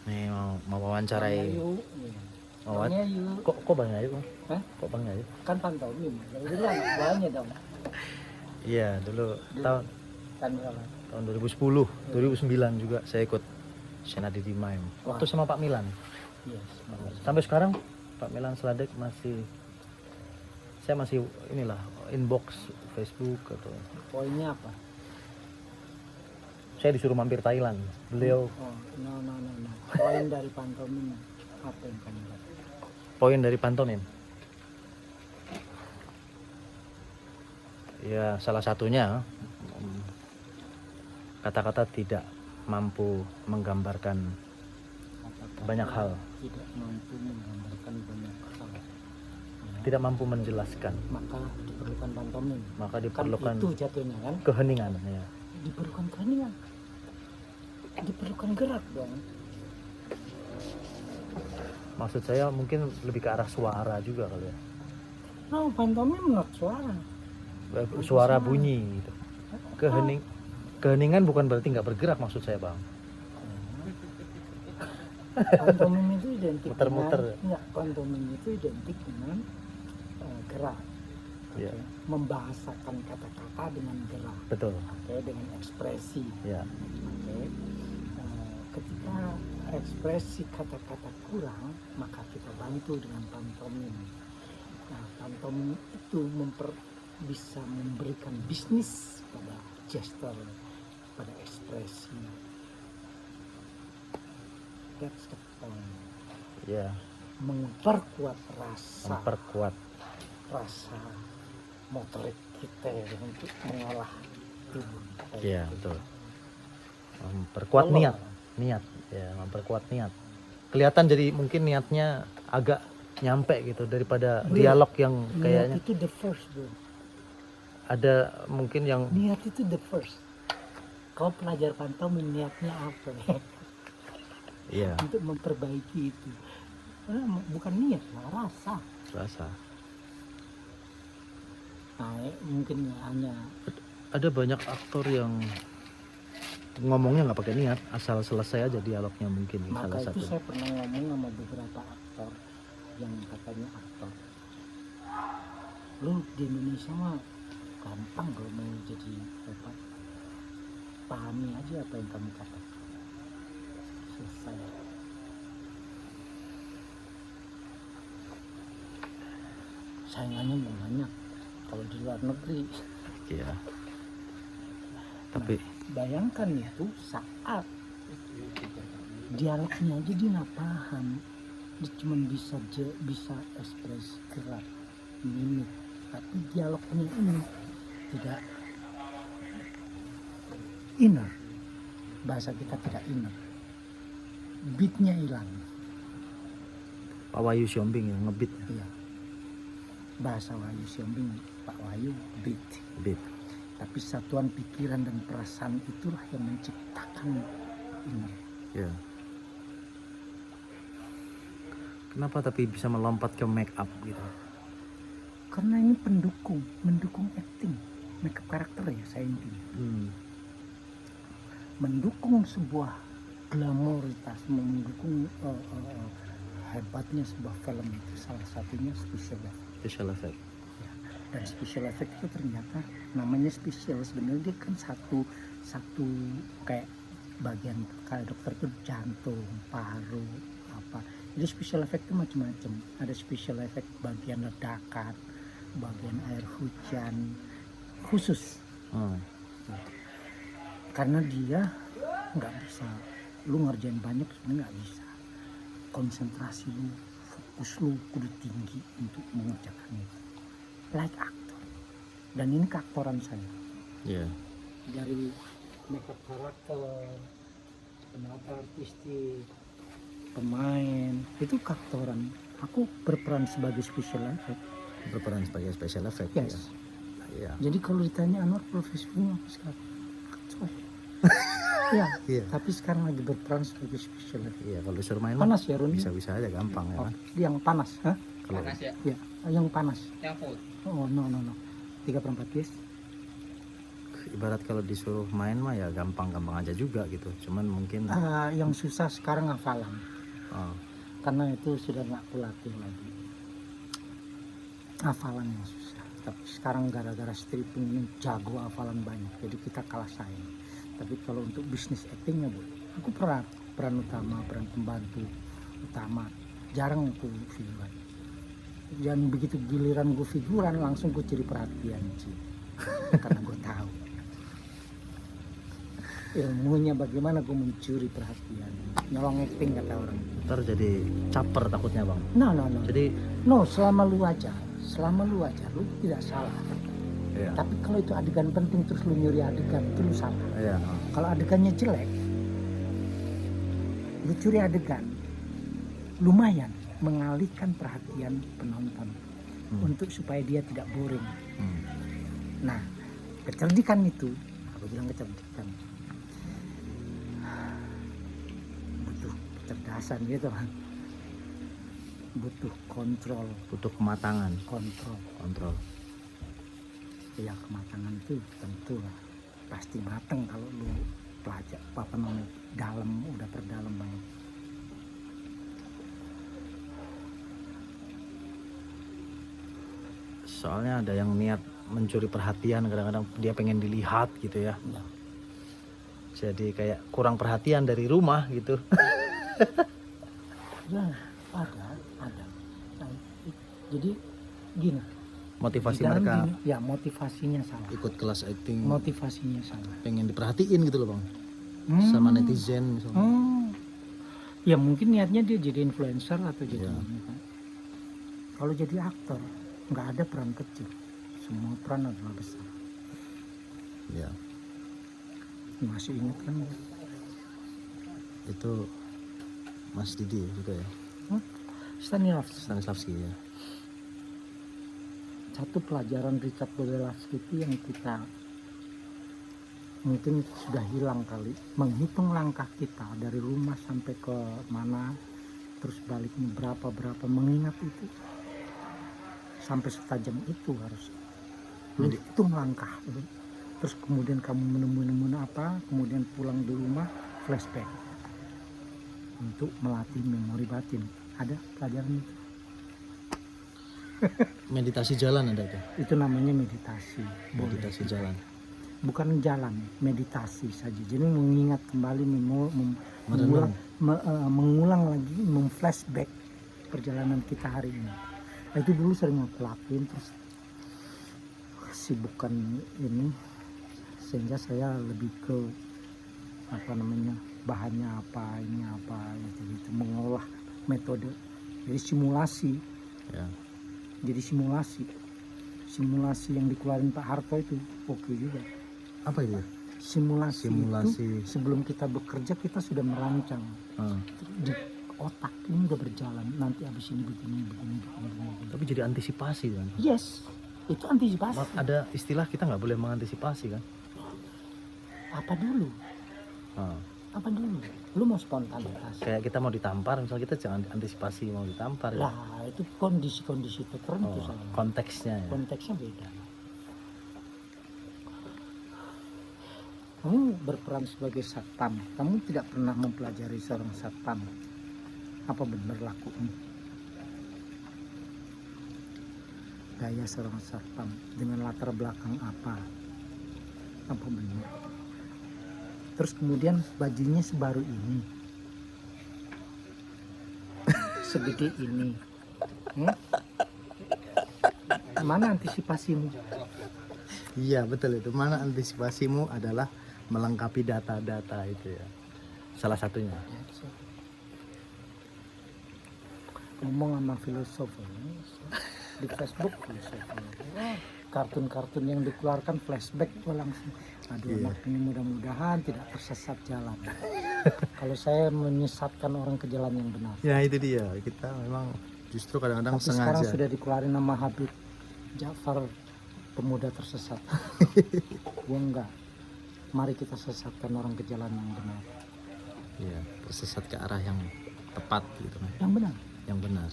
Nih mau wawancarai. Ayu. Mau Bang Ayu. kok Bang Ayu? Hah? Kok Bang Ayu? Kan pantomim. Ya udah banyak dong. Iya, dulu tahun Tahun berapa? tahun 2010, 2009 juga saya ikut Senadi di Mime. Waktu sama Pak Milan. Yes. Sampai sekarang Pak Milan Sladek saya masih inilah inbox Facebook atau Poinnya apa? saya disuruh mampir Thailand. Beliau Oh, no. Poin dari pantomim apa yang kamu dapat? poin dari pantomim. Ya, salah satunya kata-kata tidak mampu menggambarkan Kata-kata banyak hal, tidak mampu menggambarkan banyak hal. tidak mampu menjelaskan. Maka diperlukan pantomim. Maka Kan diperlukan itu jatuhnya kan? keheningan ya. Diperlukan keheningan. Diperlukan gerak dong. Maksud saya mungkin lebih ke arah suara juga kali ya. No, pantomim not suara. Suara bunyi gitu. Keheningan bukan berarti nggak bergerak maksud saya, Bang. Pantomim itu identik Muter-muter. dengan enggak, pantomim itu identik dengan gerak. Iya. Oke. Membahasakan kata-kata dengan gerak. Betul. Oke, dengan ekspresi. Ya. Oke. Ketika ekspresi kata-kata kurang, maka kita bantu dengan pantomim. Nah, pantomim itu bisa memberikan bisnis pada gesture, pada ekspresi. That's the point. Ya, Memperkuat rasa motorik kita untuk mengolah tubuh. iya betul. Memperkuat niat, ya, memperkuat niat. Kelihatan jadi mungkin niatnya agak nyampe gitu daripada dialog yang kayaknya Niat itu the first, bro. ada mungkin yang Niat itu the first. Kau pelajar pantomim niatnya apa? iya Untuk memperbaiki itu. Bukan niat, rasa. rasa. Nah, mungkin hanya Ada banyak aktor yang ngomongnya nggak pakai niat, asal selesai aja dialognya mungkin salah maka itu satu. saya pernah ngomong sama beberapa aktor yang katanya aktor. Lu di Indonesia mah gampang kalau mau jadi apa? Pahami aja apa yang kamu katakan. Selesai. Saingannya banyak kalau di luar negeri. Iya. Tapi Bayangkan itu saat dialognya aja dia nggak paham, dia cuma bisa ekspresi gerak, mimik, tapi dialognya ini tidak inner, bahasa kita tidak inner, beatnya hilang. Pak Wahyu Siombing yang ngebeat, Iya. Bahasa Wahyu Siombing, Pak Wahyu beat. Tapi satuan pikiran dan perasaan itulah yang menciptakan inner. ya. Kenapa tapi bisa melompat ke make up gitu? Karena ini mendukung acting, make up karakter ya saya intinya. Mendukung sebuah glamoritas, mendukung hebatnya sebuah film itu salah satunya special effect. Dan special effect itu ternyata namanya special, sebenarnya dia kan satu kayak bagian kayak dokter itu jantung, paru, apa. Jadi special effect itu macam-macam. Ada special effect bagian ledakan, bagian air hujan khusus. Karena dia nggak bisa, lu ngerjain banyak sebenarnya nggak bisa. Konsentrasi lu, fokus lu kudu tinggi untuk mengerjakan itu. Like aktor. Dan ini keaktoran saya. Iya. Dari makeup karakter, penata artistik, pemain, itu keaktoran. Aku berperan sebagai special effect. Berperan sebagai special effect. Yes. Ya. Jadi kalau ditanya Anwar profesinya apa sekarang? Aktor. Ya, tapi sekarang lagi berperan sebagai special effect. Iya, kalau disuruh main Panas ya, Run? bisa aja gampang ya kan. Yang panas, hah? Panas ya? Ya, yang panas. Yang full. Oh, no. 3/4 yes. ibarat kalau disuruh main mah ya gampang-gampang aja juga gitu. Cuman mungkin Yang susah sekarang hafalan, oh, karena itu sudah nggak kulatih lagi. Hafalan yang susah. Tapi sekarang gara-gara stripping ini jago hafalan banyak, jadi kita kalah saing. Tapi kalau untuk bisnis actingnya bu, aku peran utama, peran pembantu utama, jarang aku figuran. Dan begitu giliran gue figuran langsung gue cari perhatian sih, karena gue tahu ilmunya bagaimana gue mencuri perhatian, nyolong acting kata orang. ntar jadi caper takutnya bang. No. Jadi Selama lu aja lu tidak salah. iya, Tapi kalau itu adegan penting terus lu nyuri adegan, itu lu salah. iya, Kalau adegannya jelek, lu curi adegan, lumayan mengalihkan perhatian penonton untuk supaya dia tidak boring. Nah, kecerdikan itu, aku bilang kecerdikan, butuh kecerdasan gitu kan, butuh kontrol. butuh kematangan, Kontrol. Ya kematangan itu tentu lah, pasti matang kalau lu pelajar apa namanya dalam, udah perdalam banget. soalnya ada yang niat mencuri perhatian, kadang-kadang dia pengen dilihat gitu ya. Ya. Jadi kayak kurang perhatian dari rumah gitu. Ya ada. Nah, jadi gini, Motivasi di dalam mereka gini, ya motivasinya salah. ikut kelas acting, Motivasinya salah. pengen diperhatiin gitu loh bang, sama netizen misalnya. Ya mungkin niatnya dia jadi influencer atau jadi Ya. ini kan. Kalau jadi aktor nggak ada peran kecil, semua peran adalah besar. Ya, Masih ingat kan? itu Mas Didi juga ya, Stanislavski ya. Satu pelajaran Richard Bodelavsky itu yang kita mungkin sudah hilang kali, menghitung langkah kita dari rumah sampai ke mana, terus baliknya berapa, mengingat itu sampai setajam itu harus hitung langkah, terus kemudian kamu menemukan apa, kemudian pulang di rumah flashback untuk melatih memori batin. Ada pelajaran itu. Meditasi jalan ada tuh, Itu namanya meditasi. Boleh. meditasi jalan. Bukan jalan, meditasi saja. Jadi mengingat kembali, Merenung. mengulang lagi, memflashback perjalanan kita hari ini. Nah, itu dulu sering aku lakuin, terus kesibukan ini sehingga saya lebih ke apa namanya, bahannya apa, ini apa, gitu, mengolah metode. Jadi simulasi. Ya. Jadi simulasi yang dikeluarin Pak Harto itu oke juga. Apa itu? Simulasi itu Simulasi. sebelum kita bekerja kita sudah merancang di otak, ini udah berjalan, nanti abis ini begini. Tapi jadi antisipasi kan. Yes, itu antisipasi. Ada istilah kita nggak boleh mengantisipasi kan. Apa dulu? Lu mau spontanitas? Kayak kita mau ditampar, misal kita jangan antisipasi mau ditampar ya. Lah itu kondisi-kondisi tertentu Oh, saya. konteksnya ya. Konteksnya beda. Kamu berperan sebagai satpam, kamu tidak pernah mempelajari seorang satpam. Apa benar lakunya? Gaya seorang satpam dengan latar belakang apa? Apa benar? Terus kemudian bajunya sebaru ini, segede ini. Mana antisipasimu? Iya betul itu. Mana antisipasimu adalah melengkapi data-data itu ya. Salah satunya. Ngomong sama filosofer di Facebook, filosofer. Kartun-kartun yang dikeluarkan flashback tuh langsung. Aduh, anak ini mudah-mudahan tidak tersesat jalan. Kalau saya menyesatkan orang ke jalan yang benar. Ya itu dia. Kita memang justru kadang-kadang Tapi sekarang sengaja. sudah dikeluarin nama Habib Ja'far, pemuda tersesat. Gua enggak. Mari kita sesatkan orang ke jalan yang benar. Iya, tersesat ke arah yang tepat gitu kan. Yang benar. Yang benar.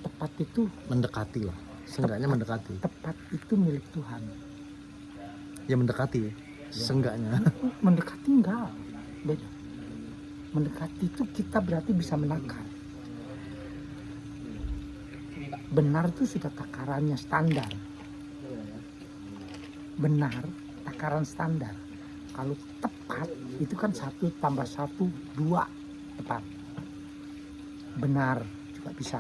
Tepat itu, Mendekati lah. Seenggaknya mendekati. tepat itu milik Tuhan. Ya mendekati. Seenggaknya. Mendekati enggak, beda. Mendekati itu kita berarti bisa menakar. Benar itu sudah takarannya standar. Benar, takaran standar. Kalau tepat itu kan 1 tambah 1 2 tepat. Benar juga bisa.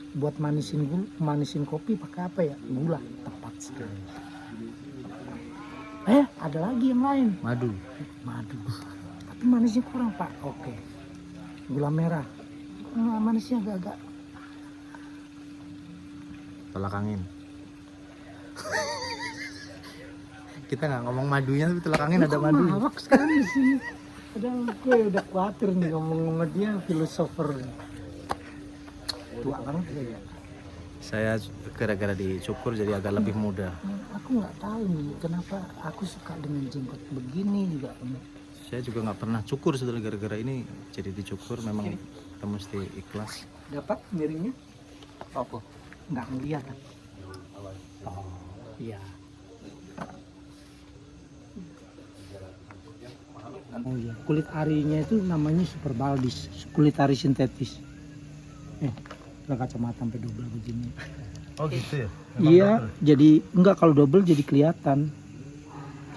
Buat manisin kopi pakai apa ya? Gula, tepat sekali. Ada lagi yang lain. Madu. Tapi manisnya kurang, Pak. Oke. Gula merah. Manisnya agak-agak. Tolak angin. Kita nggak ngomong madunya tapi tolak angin ada madu. Mawak sekali sih. Padahal gue udah khawatir nih ngomong sama dia filosofer. Tua banget ya. Saya gara-gara dicukur jadi agak lebih muda. Aku nggak tahu nih kenapa aku suka dengan jenggot begini juga. Saya juga nggak pernah cukur setelah gara-gara ini jadi dicukur. Memang kita mesti ikhlas. Dapat miringnya? Apa? Nggak ngeliat kan? Oh iya. Oh iya, kulit arinya itu namanya super baldis, kulit ari sintetis. Udah kacamata sampai double begini. Oh gitu ya? Iya, jadi enggak, kalau double jadi kelihatan.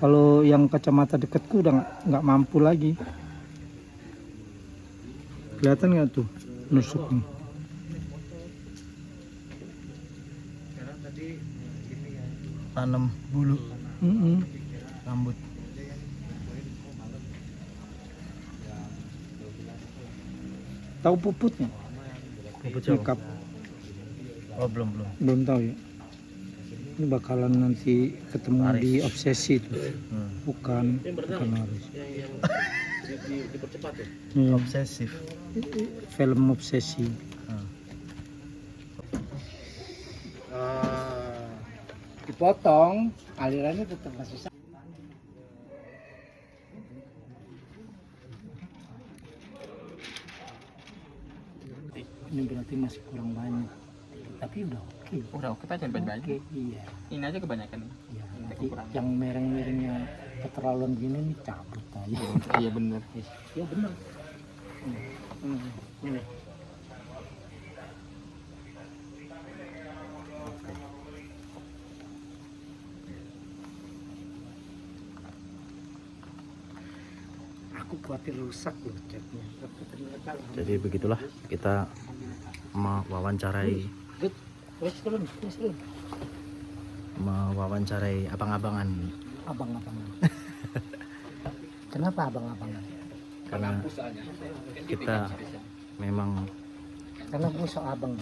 Kalau yang kacamata deketku udah nggak mampu lagi. Kelihatan nggak tuh nusuknya? Tanam bulu rambut. Tahu puputnya? Puput siapa? Makeup. Oh belum. Belum tahu ya. Ini bakalan nanti ketemu Laris. di obsesi tuh. Bukan harus. Dipercepat ya? Iya. Obsesif. Film obsesi. Dipotong, alirannya tetap masih sama. Ini berarti masih kurang banyak, tapi udah oke. Udah oke Pak, jangan banyak. Oke, iya. Ini aja kebanyakan. Iya, Ini nanti kurang. yang mereng-merengnya keterlaluan gini nih cabut aja. Iya bener. Iya bener. Ini. Aku khawatir rusak loh catnya. Tapi ternyata Jadi begitulah kita mewawancarai abang-abangan. abang-abangan. Kenapa abang-abangan? Karena kita memang Karena gue so abang.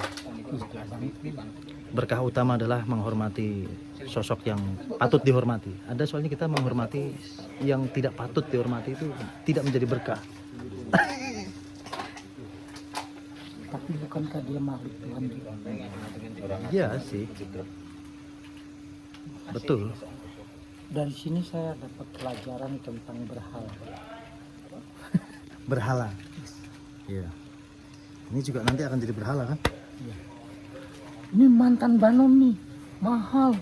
berkah utama adalah menghormati sosok yang patut dihormati. Ada soalnya kita menghormati yang tidak patut dihormati itu tidak menjadi berkah. Tapi bukankah dia makhluk Tuhan juga? Iya sih. Betul. Dari sini saya dapat pelajaran tentang berhala. Berhala. Iya. Ini juga nanti akan jadi berhala kan? Iya. Ini mantan Banon nih, mahal.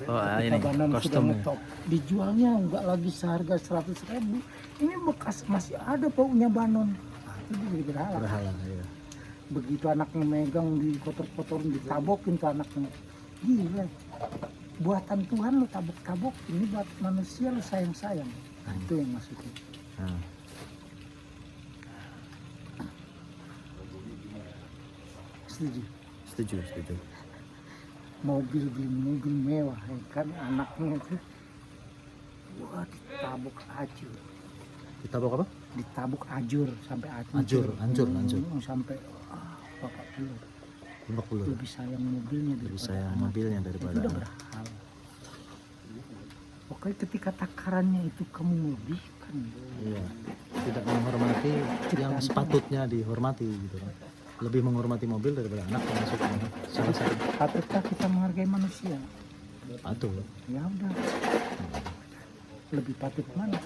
Oh ini Banon sudah kostumnya. ngetop. Dijualnya nggak lagi seharga 100.000. Ini bekas masih ada baunya Banon. Nah, itu dia jadi berhala. Berhala. Iya. Begitu anaknya megang dikotor-kotorin, ditabokin ke anaknya. Gila. Buatan Tuhan lo tabok-tabok, ini buat manusia lo sayang-sayang. Nah, itu yang maksudnya. Nah. Setuju. Mobil mewah ya kan, anaknya itu wah ditabuk ajur, Ditabok apa? sampai Hancur. sampai bapak pelur. 50. Lebih sayang mobilnya Lebih daripada sayang anak. mobilnya Itu daripada udah anak. berhal. Pokoknya ketika takarannya itu kamu melebihkan, Iya. Tidak menghormati yang sepatutnya dihormati gitu kan. Lebih menghormati mobil daripada anak termasuk salah satu. patutkah kita menghargai manusia? Patut. Ya udah, lebih patut mana?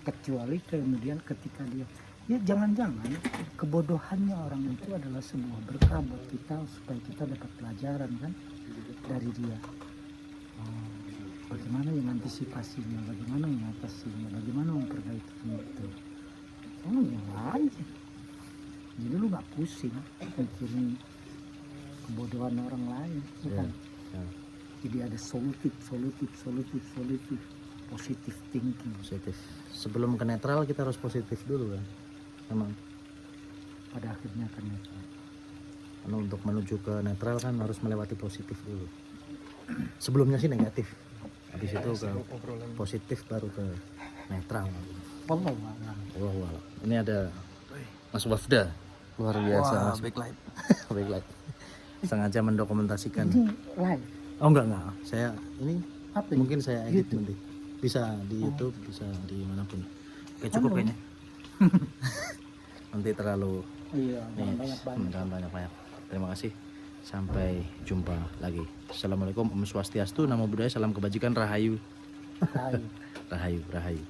Kecuali kemudian ketika dia, ya jangan-jangan kebodohannya orang itu adalah sebuah berkah buat kita supaya kita dapat pelajaran kan dari dia. Bagaimana yang antisipasinya, bagaimana yang atasinya, bagaimana memperbaikinya itu. Oh nyala aja. Jadi lu gak pusing mikirin kebodohan orang lain, bukan? Ya. Jadi ada solutif, positive thinking. Positif. Sebelum ke netral kita harus positif dulu kan. Memang. Pada akhirnya akan netral. Karena untuk menuju ke netral kan harus melewati positif dulu. Sebelumnya sih negatif. Habis itu ke positif baru ke netral. Wallahualam. Ini ada Mas Wafda. Luar biasa Wah, Mas. backlight. Backlight. Sengaja mendokumentasikan. Ini live. Oh enggak. Saya ini Apa ini? mungkin saya edit YouTube? nanti. Bisa di YouTube, bisa di manapun. Oke, cukup kayaknya. Nanti terlalu Iya, banyak-banyak. jangan banyak-banyak. Terima kasih. Sampai jumpa lagi. Assalamualaikum, Om Swastiastu, Namo Buddhaya, salam kebajikan, Rahayu. Hai. Rahayu.